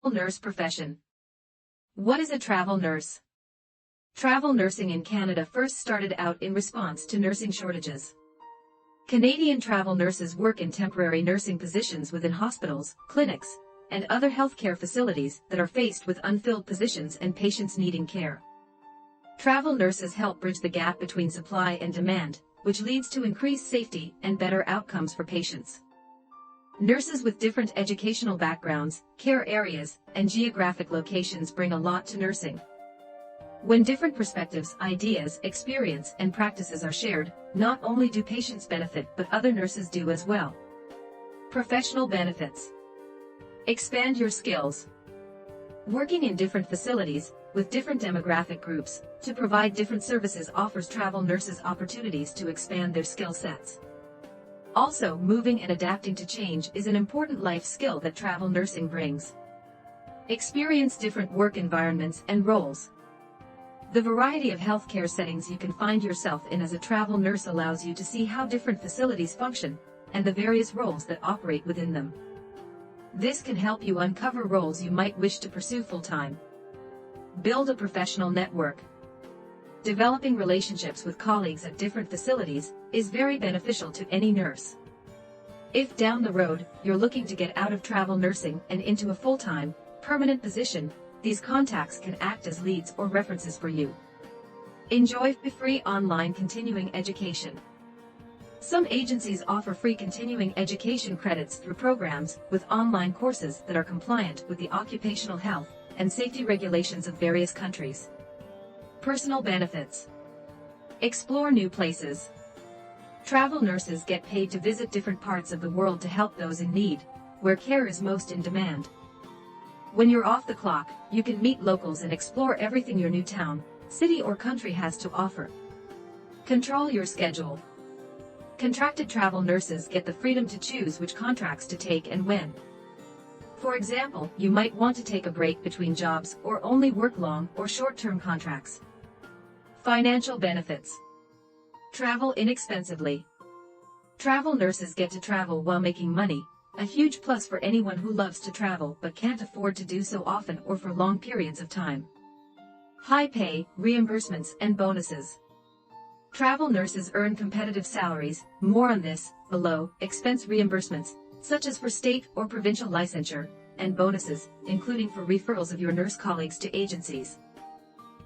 Nurse profession. What is a travel nurse? Travel nursing in Canada first started out in response to nursing shortages. Canadian travel nurses work in temporary nursing positions within hospitals, clinics, and other healthcare facilities that are faced with unfilled positions and patients needing care. Travel nurses help bridge the gap between supply and demand, which leads to increased safety and better outcomes for patients. Nurses with different educational backgrounds, care areas, and geographic locations bring a lot to nursing. When different perspectives, ideas, experience, and practices are shared, not only do patients benefit but other nurses do as well. Professional benefits. Expand your skills. Working in different facilities, with different demographic groups, to provide different services offers travel nurses opportunities to expand their skill sets. Also, moving and adapting to change is an important life skill that travel nursing brings. Experience different work environments and roles. The variety of healthcare settings you can find yourself in as a travel nurse allows you to see how different facilities function, and the various roles that operate within them. This can help you uncover roles you might wish to pursue full-time. Build a professional network. Developing relationships with colleagues at different facilities is very beneficial to any nurse. If down the road, you're looking to get out of travel nursing and into a full-time, permanent position, these contacts can act as leads or references for you. Enjoy free online continuing education. Some agencies offer free continuing education credits through programs with online courses that are compliant with the occupational health and safety regulations of various countries. Personal benefits. Explore new places. Travel nurses get paid to visit different parts of the world to help those in need, where care is most in demand. When you're off the clock, you can meet locals and explore everything your new town, city or country has to offer. Control your schedule. Contracted travel nurses get the freedom to choose which contracts to take and when. For example, you might want to take a break between jobs or only work long or short-term contracts. Financial benefits. Travel inexpensively. Travel nurses get to travel while making money, a huge plus for anyone who loves to travel but can't afford to do so often or for long periods of time. High pay, reimbursements, and bonuses. Travel nurses earn competitive salaries, more on this, below, expense reimbursements, such as for state or provincial licensure, and bonuses, including for referrals of your nurse colleagues to agencies.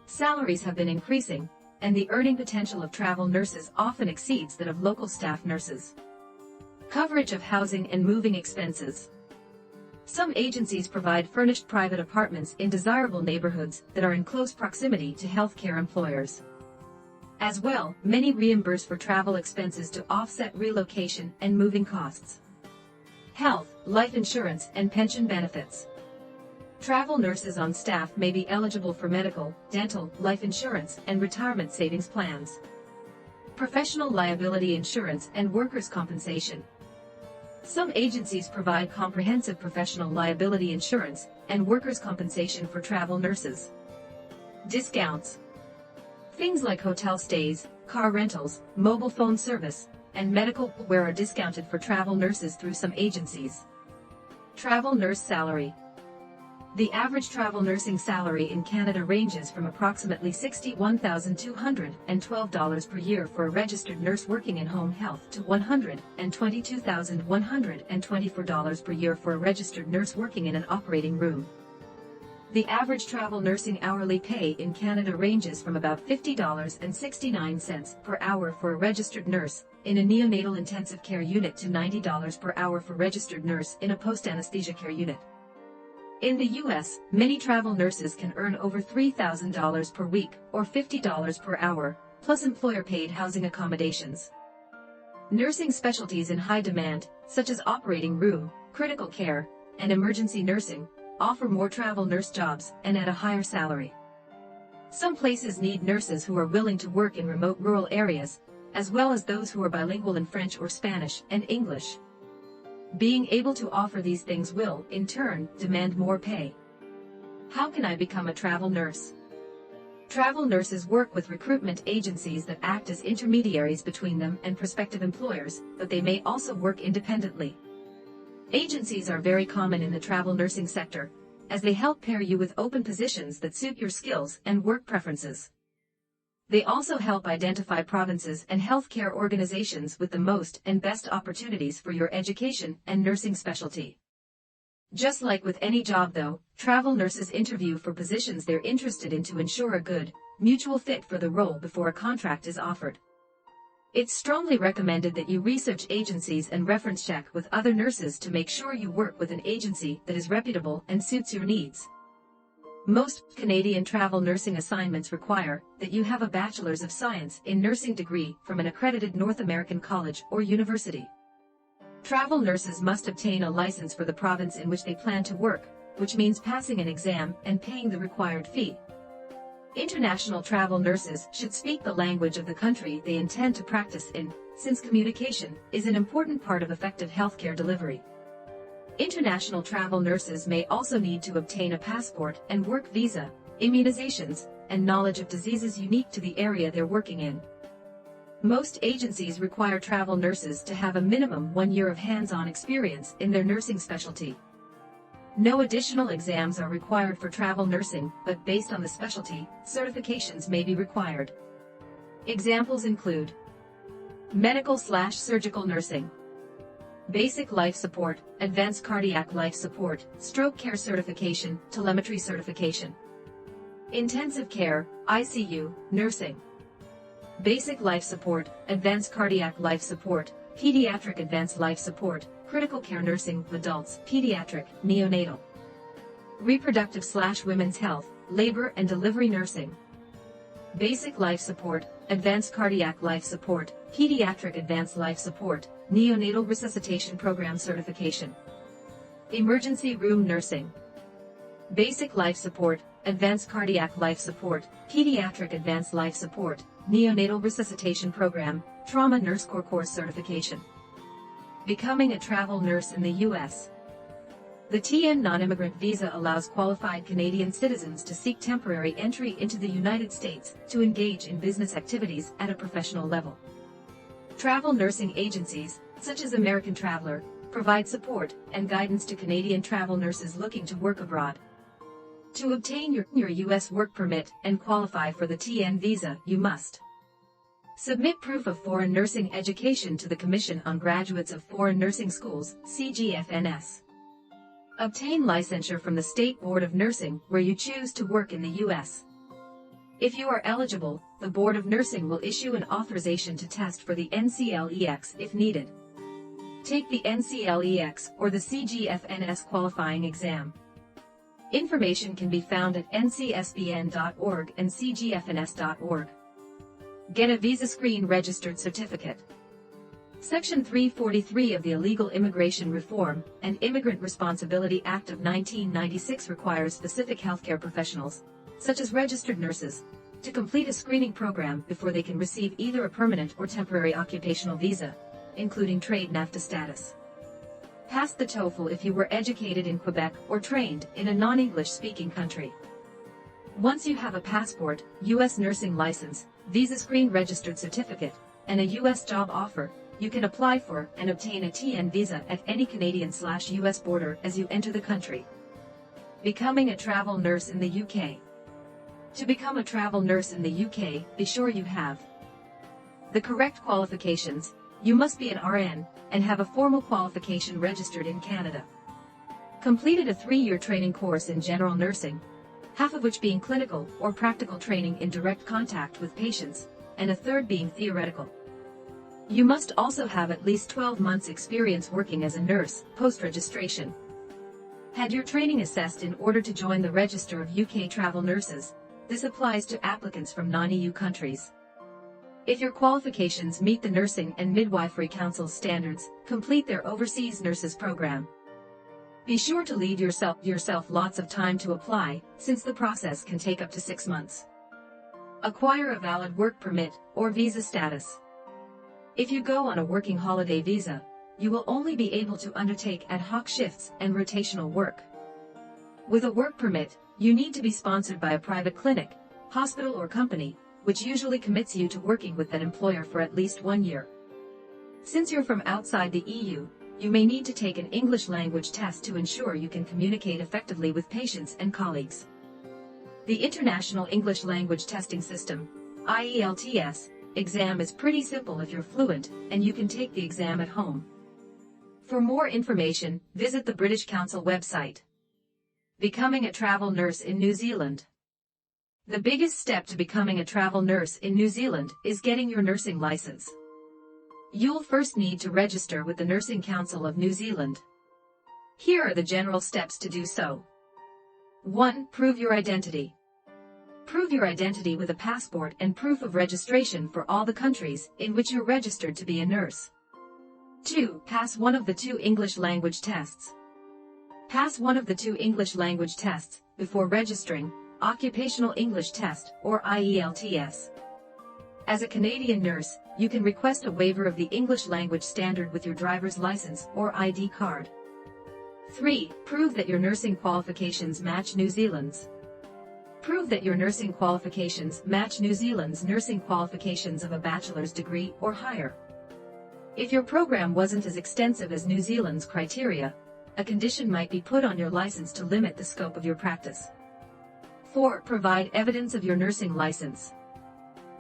Salaries have been increasing, and the earning potential of travel nurses often exceeds that of local staff nurses. Coverage of housing and moving expenses. Some agencies provide furnished private apartments in desirable neighborhoods that are in close proximity to healthcare employers. As well, many reimburse for travel expenses to offset relocation and moving costs. Health, life insurance, and pension benefits. Travel nurses on staff may be eligible for medical, dental, life insurance, and retirement savings plans. Professional liability insurance and workers' compensation. Some agencies provide comprehensive professional liability insurance and workers' compensation for travel nurses. Discounts. Things like hotel stays, car rentals, mobile phone service, and medical wear are discounted for travel nurses through some agencies. Travel nurse salary. The average travel nursing salary in Canada ranges from approximately $61,212 per year for a registered nurse working in home health to $122,124 per year for a registered nurse working in an operating room. The average travel nursing hourly pay in Canada ranges from about $50.69 per hour for a registered nurse in a neonatal intensive care unit to $90 per hour for registered nurse in a post-anesthesia care unit. In the U.S., many travel nurses can earn over $3,000 per week or $50 per hour, plus employer-paid housing accommodations. Nursing specialties in high demand, such as operating room, critical care, and emergency nursing, offer more travel nurse jobs and at a higher salary. Some places need nurses who are willing to work in remote rural areas, as well as those who are bilingual in French or Spanish and English. Being able to offer these things will, in turn, demand more pay. How can I become a travel nurse? Travel nurses work with recruitment agencies that act as intermediaries between them and prospective employers, but they may also work independently. Agencies are very common in the travel nursing sector, as they help pair you with open positions that suit your skills and work preferences. They also help identify provinces and healthcare organizations with the most and best opportunities for your education and nursing specialty. Just like with any job though, travel nurses interview for positions they're interested in to ensure a good, mutual fit for the role before a contract is offered. It's strongly recommended that you research agencies and reference check with other nurses to make sure you work with an agency that is reputable and suits your needs. Most Canadian travel nursing assignments require that you have a Bachelor's of Science in Nursing degree from an accredited North American college or university. Travel nurses must obtain a license for the province in which they plan to work, which means passing an exam and paying the required fee. International travel nurses should speak the language of the country they intend to practice in, since communication is an important part of effective healthcare delivery. International travel nurses may also need to obtain a passport and work visa, immunizations, and knowledge of diseases unique to the area they're working in. Most agencies require travel nurses to have a minimum 1 year of hands-on experience in their nursing specialty. No additional exams are required for travel nursing, but based on the specialty, certifications may be required. Examples include medical/surgical nursing, basic life support, advanced cardiac life support, stroke care certification, telemetry certification, intensive care, ICU, nursing, basic life support, advanced cardiac life support, pediatric advanced life support, critical care nursing, adults, pediatric, neonatal, reproductive/women's health, labor and delivery nursing, basic life support, advanced cardiac life support, pediatric advanced life support, neonatal resuscitation program certification, emergency room nursing, basic life support, advanced cardiac life support, pediatric advanced life support, neonatal resuscitation program, trauma nurse core course certification. Becoming a travel nurse in the U.S. The TN non-immigrant visa allows qualified Canadian citizens to seek temporary entry into the United States to engage in business activities at a professional level. Travel nursing agencies, such as American Traveler, provide support and guidance to Canadian travel nurses looking to work abroad. To obtain your U.S. work permit and qualify for the TN visa, you must submit proof of foreign nursing education to the Commission on Graduates of Foreign Nursing Schools, CGFNS. Obtain licensure from the State Board of Nursing where you choose to work in the U.S. If you are eligible, the Board of Nursing will issue an authorization to test for the NCLEX if needed. Take the NCLEX or the CGFNS qualifying exam. Information can be found at ncsbn.org and cgfns.org. Get a visa screen registered certificate. Section 343 of the Illegal Immigration Reform and Immigrant Responsibility Act of 1996 requires specific healthcare professionals, such as registered nurses, to complete a screening program before they can receive either a permanent or temporary occupational visa, including trade NAFTA status. Pass the TOEFL if you were educated in Quebec or trained in a non-English speaking country. Once you have a passport, U.S. nursing license, visa screen registered certificate, and a U.S. job offer, you can apply for and obtain a TN visa at any Canadian/U.S. border as you enter the country. Becoming a travel nurse in the UK. To become a travel nurse in the UK, be sure you have the correct qualifications. You must be an RN and have a formal qualification registered in Canada. Completed a 3-year training course in general nursing, half of which being clinical or practical training in direct contact with patients, and a third being theoretical. You must also have at least 12 months experience working as a nurse, post-registration. Had your training assessed in order to join the Register of UK Travel Nurses. This applies to applicants from non-EU countries. If your qualifications meet the Nursing and Midwifery Council's standards, complete their Overseas Nurses program. Be sure to leave yourself lots of time to apply, since the process can take up to 6 months. Acquire a valid work permit or visa status. If you go on a working holiday visa, you will only be able to undertake ad hoc shifts and rotational work. With a work permit, you need to be sponsored by a private clinic, hospital or company, which usually commits you to working with that employer for at least 1 year. Since you're from outside the EU, you may need to take an English language test to ensure you can communicate effectively with patients and colleagues. The International English Language Testing System, IELTS, exam is pretty simple if you're fluent, and you can take the exam at home. For more information, visit the British Council website. Becoming a travel nurse in New Zealand. The biggest step to becoming a travel nurse in New Zealand is getting your nursing license. You'll first need to register with the Nursing Council of New Zealand. Here are the general steps to do so. 1. Prove your identity. Prove your identity with a passport and proof of registration for all the countries in which you're registered to be a nurse. 2. Pass one of the 2 English language tests. Pass one of the 2 English language tests before registering, Occupational English Test, or IELTS. As a Canadian nurse, you can request a waiver of the English language standard with your driver's license or ID card. 3. Prove that your nursing qualifications match New Zealand's. Prove that your nursing qualifications match New Zealand's nursing qualifications of a bachelor's degree or higher. If your program wasn't as extensive as New Zealand's criteria, a condition might be put on your license to limit the scope of your practice. 4. Provide evidence of your nursing license.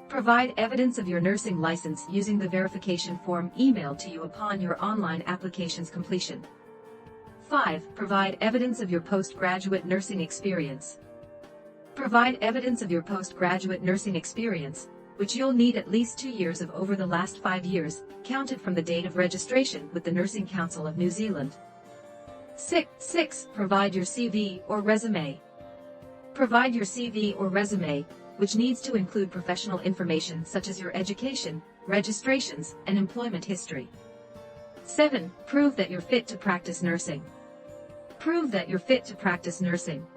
Provide evidence of your nursing license using the verification form emailed to you upon your online application's completion. 5. Provide evidence of your postgraduate nursing experience. Provide evidence of your postgraduate nursing experience, which you'll need at least 2 years of over the last 5 years, counted from the date of registration with the Nursing Council of New Zealand. 6. Provide your CV or resume. Provide your CV or resume, which needs to include professional information such as your education, registrations, and employment history. 7. Prove that you're fit to practice nursing. Prove that you're fit to practice nursing.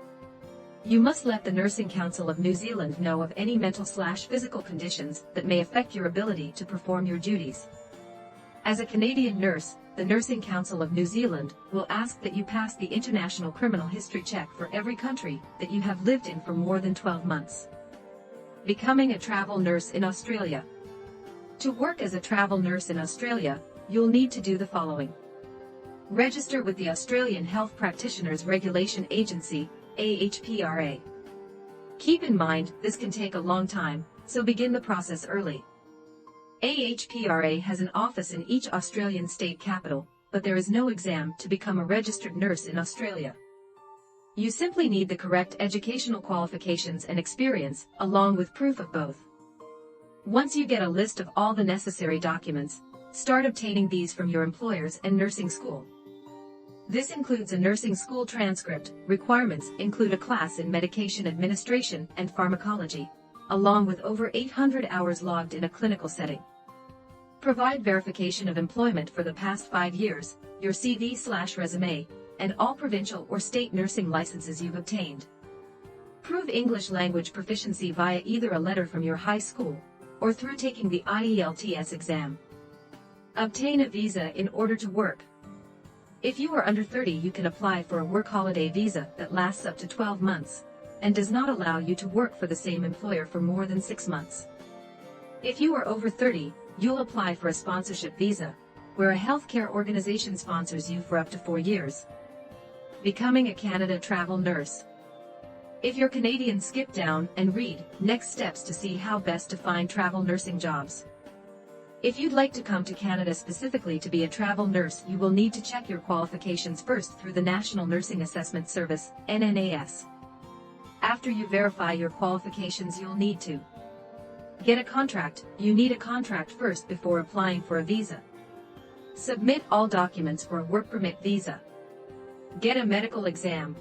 You must let the Nursing Council of New Zealand know of any mental/physical conditions that may affect your ability to perform your duties. As a Canadian nurse, the Nursing Council of New Zealand will ask that you pass the International Criminal History Check for every country that you have lived in for more than 12 months. Becoming a travel nurse in Australia. To work as a travel nurse in Australia, you'll need to do the following. Register with the Australian Health Practitioners Regulation Agency, AHPRA. Keep in mind, this can take a long time, so begin the process early. AHPRA has an office in each Australian state capital, but there is no exam to become a registered nurse in Australia. You simply need the correct educational qualifications and experience, along with proof of both. Once you get a list of all the necessary documents, start obtaining these from your employers and nursing school. This includes a nursing school transcript. Requirements include a class in medication administration and pharmacology, along with over 800 hours logged in a clinical setting. Provide verification of employment for the past 5 years, your CV/resume, and all provincial or state nursing licenses you've obtained. Prove English language proficiency via either a letter from your high school, or through taking the IELTS exam. Obtain a visa in order to work. If you are under 30, you can apply for a work holiday visa that lasts up to 12 months, and does not allow you to work for the same employer for more than 6 months. If you are over 30, you'll apply for a sponsorship visa, where a healthcare organization sponsors you for up to 4 years. Becoming a Canada travel nurse. If you're Canadian, skip down and read Next Steps to see how best to find travel nursing jobs. If you'd like to come to Canada specifically to be a travel nurse, you will need to check your qualifications first through the National Nursing Assessment Service, NNAS. After you verify your qualifications, you'll need to get a contract. You need a contract first before applying for a visa. Submit all documents for a work permit visa. Get a medical exam.